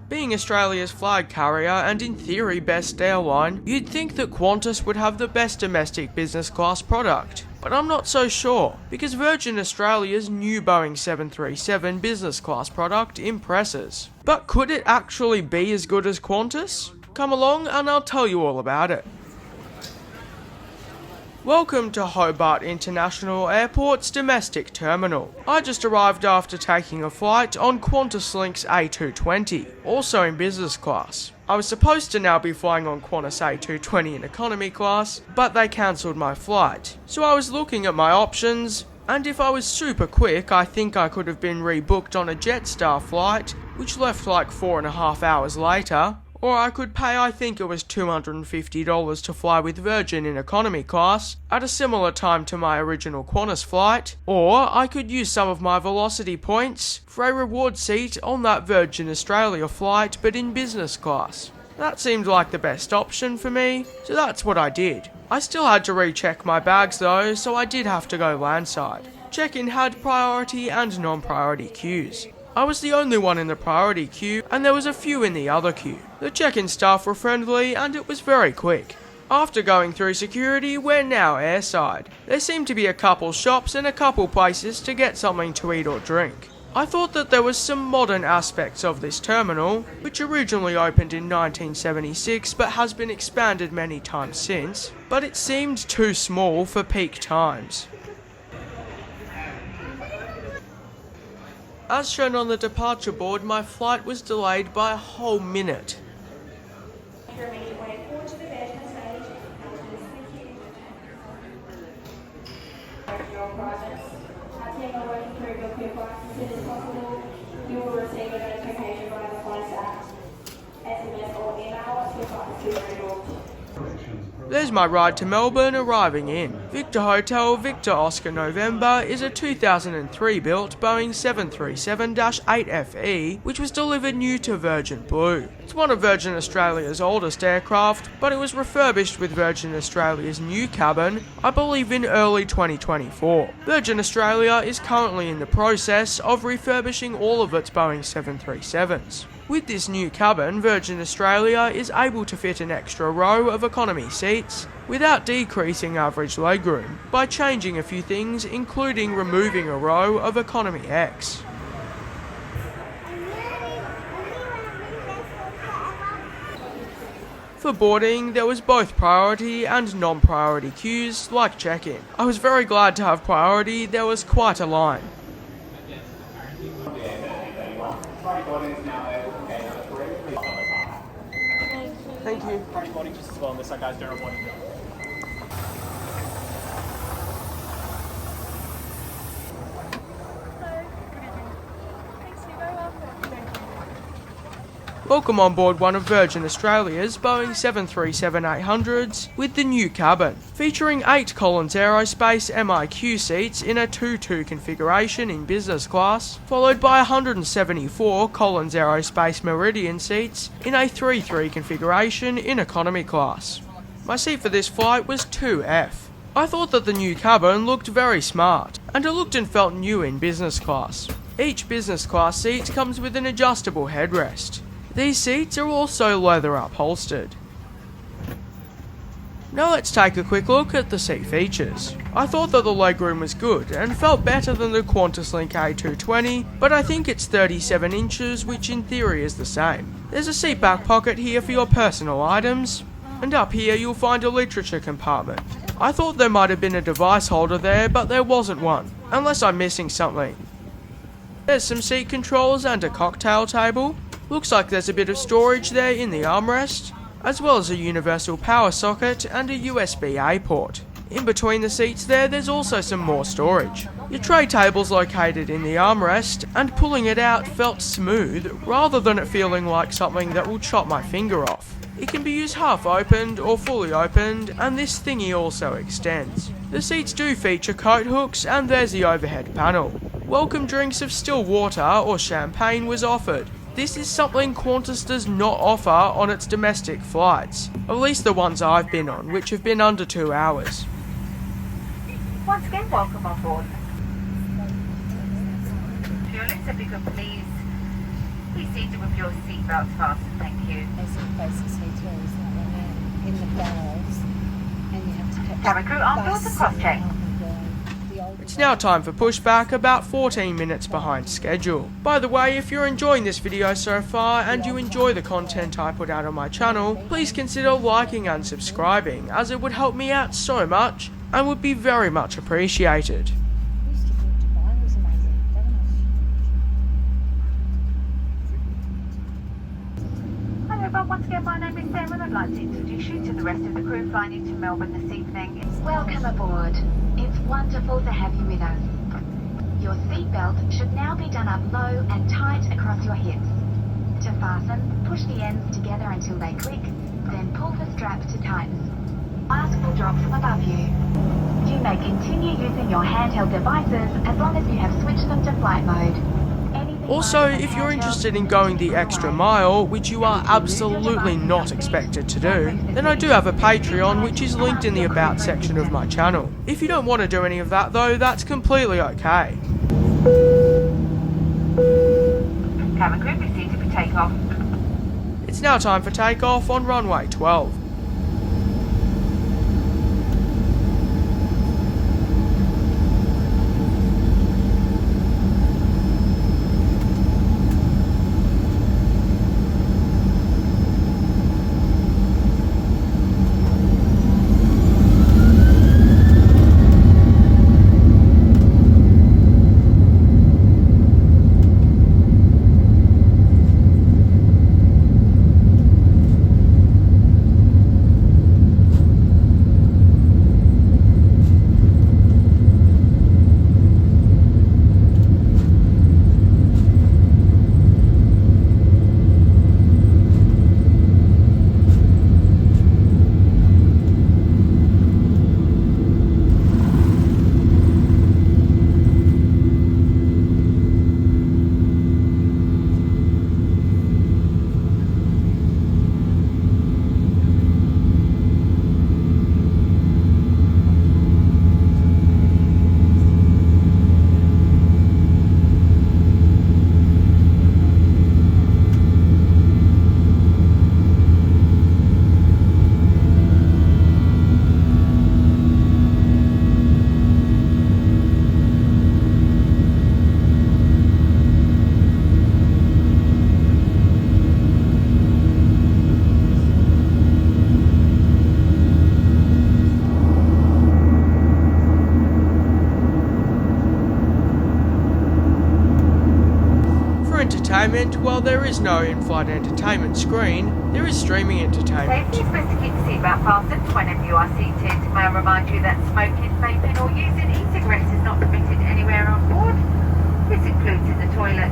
Being Australia's flag carrier and in theory best airline, you'd think that Qantas would have the best domestic business class product. But I'm not so sure, because Virgin Australia's new Boeing 737 business class product impresses. But could it actually be as good as Qantas? Come along and I'll tell you all about it. Welcome to Hobart International Airport's domestic terminal. I just arrived after taking a flight on QantasLink's A220, also in business class. I was supposed to now be flying on Qantas A220 in economy class, but they cancelled my flight. So I was looking at my options, and if I was super quick, I think I could have been rebooked on a Jetstar flight, which left like 4.5 hours later. Or I could pay, I think it was $250 to fly with Virgin in economy class at a similar time to my original Qantas flight. Or I could use some of my Velocity points for a reward seat on that Virgin Australia flight but in business class. That seemed like the best option for me, so that's what I did. I still had to recheck my bags though, so I did have to go landside. Check-in had priority and non-priority queues. I was the only one in the priority queue, and there was a few in the other queue. The check-in staff were friendly, and it was very quick. After going through security, we're now airside. There seemed to be a couple shops and a couple places to get something to eat or drink. I thought that there was some modern aspects of this terminal, which originally opened in 1976 but has been expanded many times since, but it seemed too small for peak times. As shown on the departure board, my flight was delayed by a whole minute. There's my ride to Melbourne arriving in. Victor Hotel Victor Oscar November is a 2003 built Boeing 737-8FE which was delivered new to Virgin Blue. It's one of Virgin Australia's oldest aircraft, but it was refurbished with Virgin Australia's new cabin, I believe in early 2024. Virgin Australia is currently in the process of refurbishing all of its Boeing 737s. With this new cabin, Virgin Australia is able to fit an extra row of economy seats without decreasing average legroom by changing a few things, including removing a row of Economy X. For boarding, there was both priority and non-priority queues, like check-in. I was very glad to have priority, there was quite a line. Thank you. Party boarding just as well, unless our guys don't want to go. Welcome on board one of Virgin Australia's Boeing 737-800s with the new cabin, featuring 8 Collins Aerospace MIQ seats in a 2-2 configuration in business class, followed by 174 Collins Aerospace Meridian seats in a 3-3 configuration in economy class. My seat for this flight was 2F. I thought that the new cabin looked very smart, and it looked and felt new in business class. Each business class seat comes with an adjustable headrest. These seats are also leather upholstered. Now let's take a quick look at the seat features. I thought that the legroom was good and felt better than the QantasLink A220, but I think it's 37 inches, which in theory is the same. There's a seat back pocket here for your personal items, and up here you'll find a literature compartment. I thought there might have been a device holder there, but there wasn't one, unless I'm missing something. There's some seat controls and a cocktail table. Looks like there's a bit of storage there in the armrest, as well as a universal power socket and a USB-A port. In between the seats there's also some more storage. Your tray table's located in the armrest, and pulling it out felt smooth, rather than it feeling like something that will chop my finger off. It can be used half opened or fully opened, and this thingy also extends. The seats do feature coat hooks, and there's the overhead panel. Welcome drinks of still water or champagne was offered. This is something Qantas does not offer on its domestic flights, at least the ones I've been on, which have been under 2 hours. Once again, welcome on board. If you please be seated with your seatbelts fastened, thank you. Basically faces C2, isn't it? When you're in the barrels and you have to catch Cabin crew, arm doors and cross-check. It's now time for pushback, about 14 minutes behind schedule. By the way, if you're enjoying this video so far and you enjoy the content I put out on my channel, please consider liking and subscribing, as it would help me out so much and would be very much appreciated. Hello everyone, once again my name is Sarah and I'd like to introduce you to the rest of the crew flying into Melbourne this evening. Welcome aboard. It's wonderful to have you with us. Your seatbelt should now be done up low and tight across your hips. To fasten, push the ends together until they click, then pull the strap to tighten. Mask will drop from above you. You may continue using your handheld devices as long as you have switched them to flight mode. Also, if you're interested in going the extra mile, which you are absolutely not expected to do, then I do have a Patreon which is linked in the About section of my channel. If you don't want to do any of that though, that's completely okay. Cabin crew, be seated for takeoff. It's now time for takeoff on runway 12. While there is no in-flight entertainment screen, there is streaming entertainment. Safety is best to keep the seatbelt fastened whenever you are seated. May I remind you that smoking, vaping or using e-cigarettes is not permitted anywhere on board. This includes in the toilets.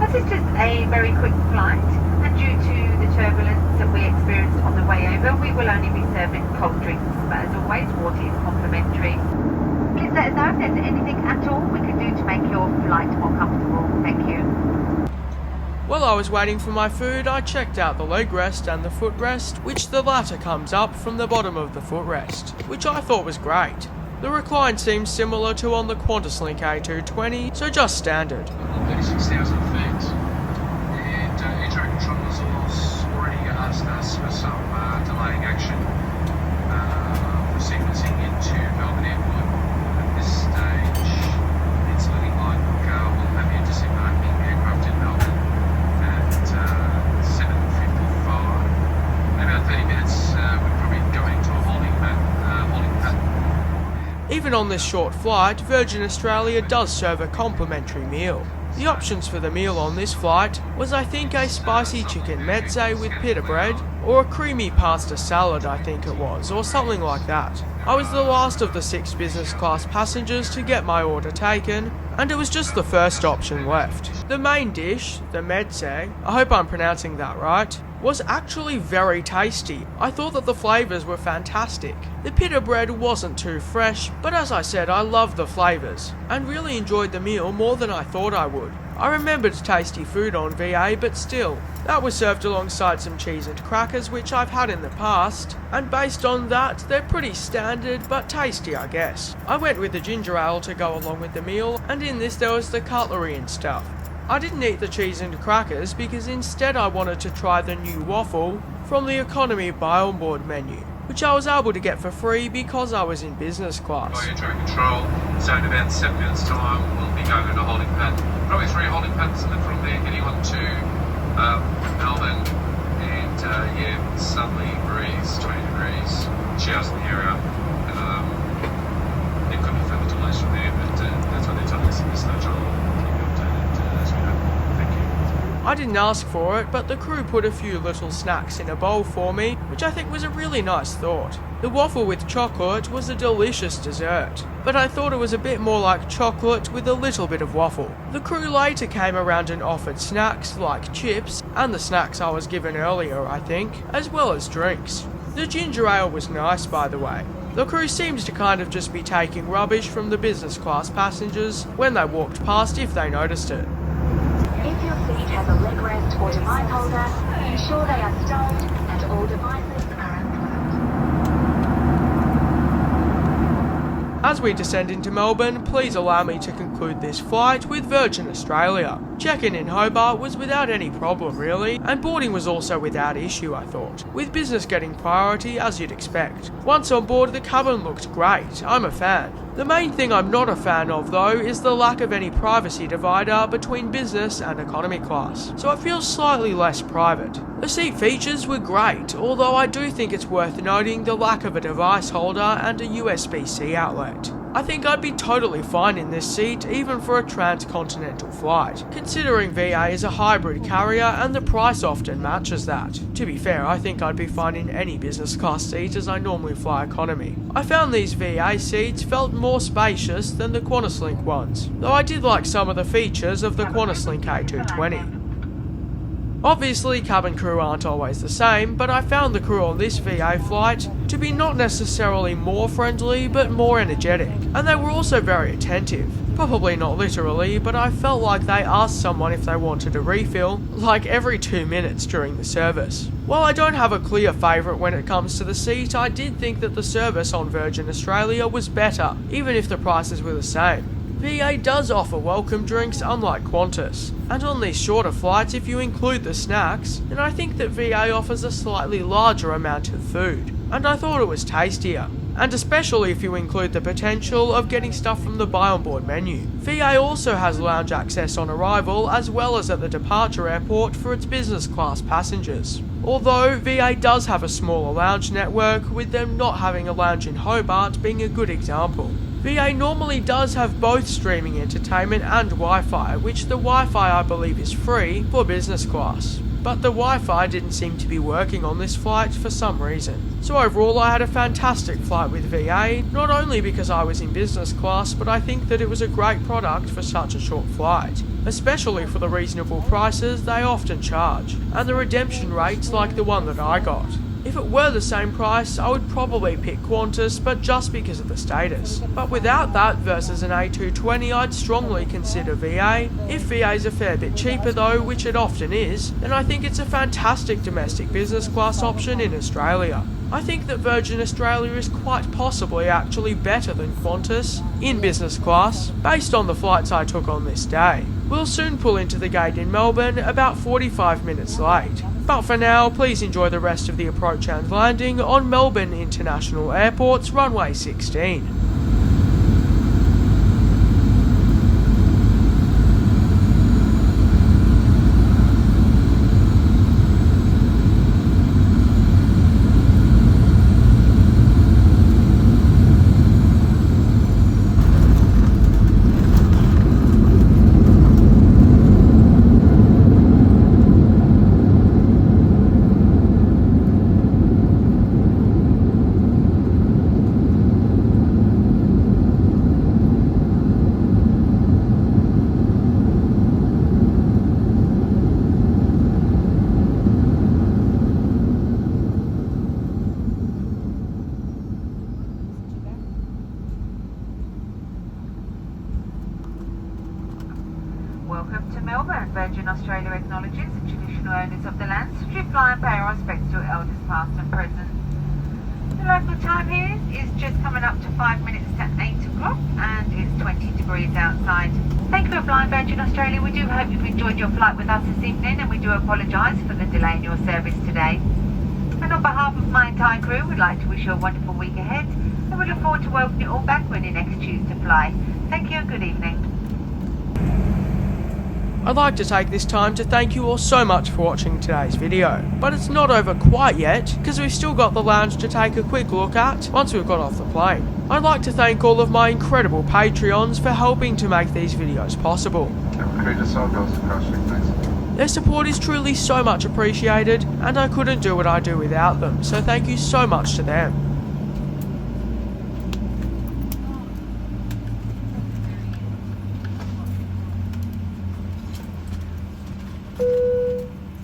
As it's just a very quick flight, and due to the turbulence that we experienced on the way over, we will only be serving cold drinks, but as always, water is complimentary. Please let us know if there's anything at all we can do to make your flight more comfortable. Thank you. While I was waiting for my food, I checked out the legrest and the footrest, which the latter comes up from the bottom of the footrest, which I thought was great. The recline seems similar to on the Qantas Link A220, so just standard. 36,000 feet, and air traffic control has already asked us for some delaying action for sequencing into Melbourne Airport. At this stage, it's looking like we'll have your disembarking aircraft in Melbourne at 7:55. In about 30 minutes, we're probably going to a holding pattern. Even on this short flight, Virgin Australia does serve a complimentary meal. The options for the meal on this flight was I think a spicy chicken mezze with pita bread, or a creamy pasta salad I think it was, or something like that. I was the last of the 6 business class passengers to get my order taken, and it was just the first option left. The main dish, the mezze, I hope I'm pronouncing that right, was actually very tasty. I thought that the flavours were fantastic. The pita bread wasn't too fresh, but as I said, I loved the flavours, and really enjoyed the meal more than I thought I would. I remembered tasty food on VA, but still, that was served alongside some cheese and crackers which I've had in the past, and based on that, they're pretty standard but tasty I guess. I went with the ginger ale to go along with the meal, and in this there was the cutlery and stuff. I didn't eat the cheese and crackers because instead I wanted to try the new waffle from the economy buy on board menu, which I was able to get for free because I was in business class. By air traffic control, so in about 7 minutes time we'll be going into holding pattern. Probably 3 holding patterns and then from there heading on to Melbourne, and southerly breeze, 20 degrees, showers in the area. There could be further delays from there, but that's what they're telling us at this stage. I'll keep you updated as we know. Thank you. I didn't ask for it, but the crew put a few little snacks in a bowl for me, which I think was a really nice thought. The waffle with chocolate was a delicious dessert, but I thought it was a bit more like chocolate with a little bit of waffle. The crew later came around and offered snacks like chips, and the snacks I was given earlier, I think, as well as drinks. The ginger ale was nice, by the way. The crew seems to kind of just be taking rubbish from the business class passengers when they walked past if they noticed it. If your seat has a leg rest or device holder, ensure they are stowed and all devices are unplugged. As we descend into Melbourne, please allow me to conclude this flight with Virgin Australia. Check-in in Hobart was without any problem really, and boarding was also without issue I thought, with business getting priority as you'd expect. Once on board, the cabin looked great, I'm a fan. The main thing I'm not a fan of though is the lack of any privacy divider between business and economy class, so it feels slightly less private. The seat features were great, although I do think it's worth noting the lack of a device holder and a USB-C outlet. I think I'd be totally fine in this seat even for a transcontinental flight, considering VA is a hybrid carrier and the price often matches that. To be fair, I think I'd be fine in any business class seat as I normally fly economy. I found these VA seats felt more spacious than the QantasLink ones, though I did like some of the features of the QantasLink A220. Obviously, cabin crew aren't always the same, but I found the crew on this VA flight to be not necessarily more friendly, but more energetic, and they were also very attentive. Probably not literally, but I felt like they asked someone if they wanted a refill, like every 2 minutes during the service. While I don't have a clear favourite when it comes to the seat, I did think that the service on Virgin Australia was better, even if the prices were the same. VA does offer welcome drinks unlike Qantas, and on these shorter flights if you include the snacks, then I think that VA offers a slightly larger amount of food, and I thought it was tastier, and especially if you include the potential of getting stuff from the buy on board menu. VA also has lounge access on arrival as well as at the departure airport for its business class passengers. Although VA does have a smaller lounge network, with them not having a lounge in Hobart being a good example. VA normally does have both streaming entertainment and Wi-Fi, which the Wi-Fi I believe is free for business class. But the Wi-Fi didn't seem to be working on this flight for some reason. So overall I had a fantastic flight with VA, not only because I was in business class, but I think that it was a great product for such a short flight, especially for the reasonable prices they often charge, and the redemption rates like the one that I got. If it were the same price, I would probably pick Qantas, but just because of the status. But without that versus an A220, I'd strongly consider VA. If VA is a fair bit cheaper though, which it often is, then I think it's a fantastic domestic business class option in Australia. I think that Virgin Australia is quite possibly actually better than Qantas in business class, based on the flights I took on this day. We'll soon pull into the gate in Melbourne, about 45 minutes late. But for now, please enjoy the rest of the approach and landing on Melbourne International Airport's runway 16. Welcome to Melbourne. Virgin Australia acknowledges the traditional owners of the land, should fly and pay our respects to elders past and present. The local time here is just coming up to 5 minutes to 8 o'clock and it's 20 degrees outside. Thank you for flying Virgin Australia. We do hope you've enjoyed your flight with us this evening and we do apologise for the delay in your service today. And on behalf of my entire crew, we'd like to wish you a wonderful week ahead and we look forward to welcoming you all back when you next choose to fly. Thank you and good evening. I'd like to take this time to thank you all so much for watching today's video, but it's not over quite yet, because we've still got the lounge to take a quick look at once we've got off the plane. I'd like to thank all of my incredible Patreons for helping to make these videos possible. Their support is truly so much appreciated, and I couldn't do what I do without them, so thank you so much to them.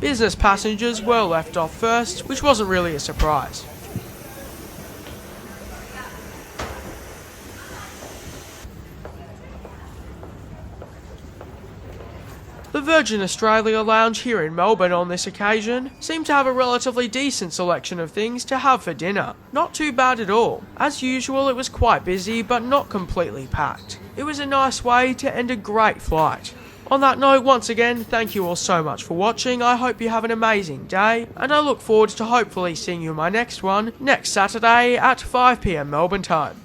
Business passengers were left off first, which wasn't really a surprise. The Virgin Australia lounge here in Melbourne on this occasion seemed to have a relatively decent selection of things to have for dinner. Not too bad at all. As usual, it was quite busy but not completely packed. It was a nice way to end a great flight. On that note, once again, thank you all so much for watching. I hope you have an amazing day, and I look forward to hopefully seeing you in my next one next Saturday at 5 PM Melbourne time.